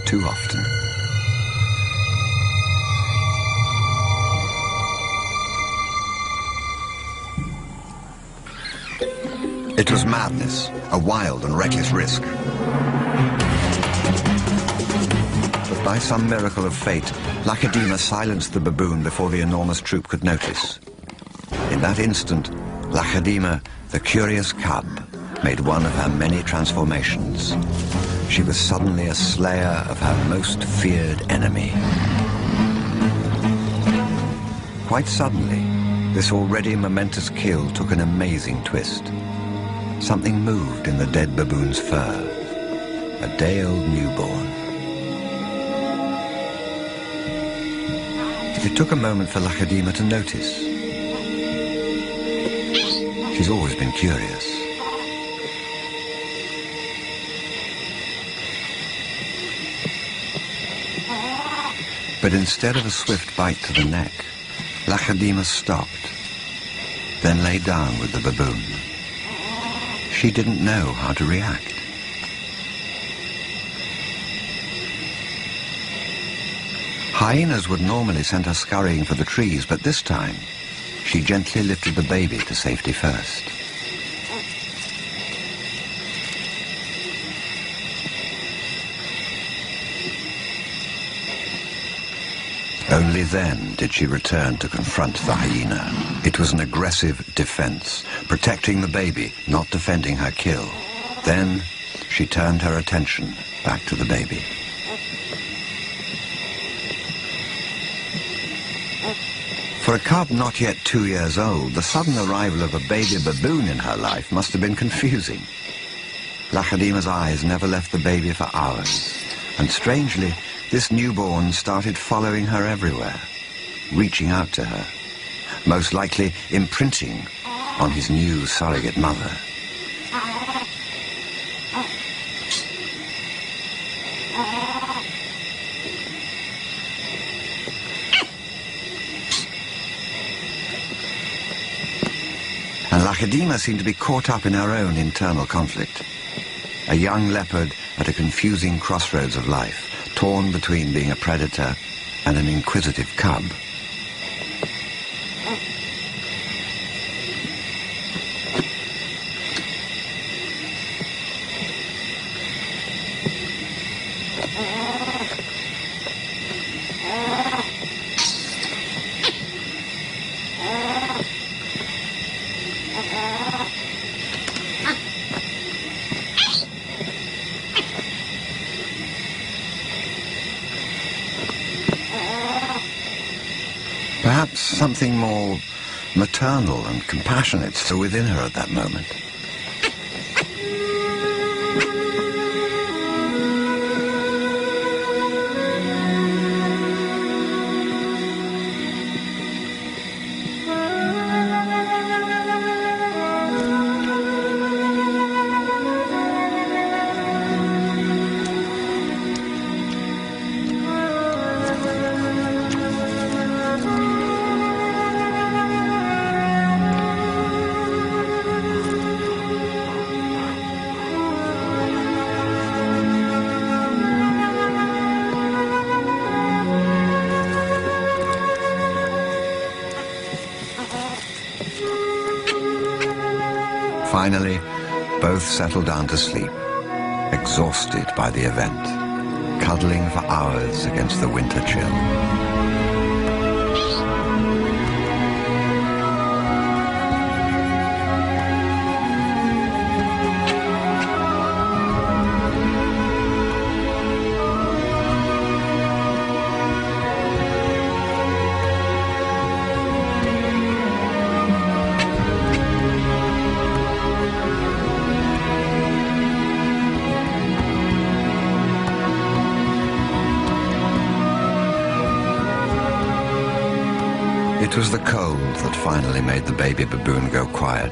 too often. It was madness, a wild and reckless risk. But by some miracle of fate, Lacedaemon silenced the baboon before the enormous troop could notice. In that instant, Lacedaemon, the curious cub, made one of her many transformations. She was suddenly a slayer of her most feared enemy. Quite suddenly, this already momentous kill took an amazing twist. Something moved in the dead baboon's fur. A day-old newborn. It took a moment for Lacedaemon to notice. She's always been curious. But instead of a swift bite to the neck, Lacedaemon stopped, then lay down with the baboon. She didn't know how to react. Hyenas would normally send her scurrying for the trees, but this time, she gently lifted the baby to safety first. Only then did she return to confront the hyena. It was an aggressive defense, protecting the baby, not defending her kill. Then she turned her attention back to the baby. For a cub not yet 2 years old, the sudden arrival of a baby baboon in her life must have been confusing. Lacedaemon's eyes never left the baby for hours, and strangely, this newborn started following her everywhere, reaching out to her, most likely imprinting on his new surrogate mother. And Lacedaemon seemed to be caught up in her own internal conflict. A young leopard at a confusing crossroads of life, torn between being a predator and an inquisitive cub. Perhaps something more maternal and compassionate still within her at that moment. Finally, both settled down to sleep, exhausted by the event, cuddling for hours against the winter chill. It was the cold that finally made the baby baboon go quiet.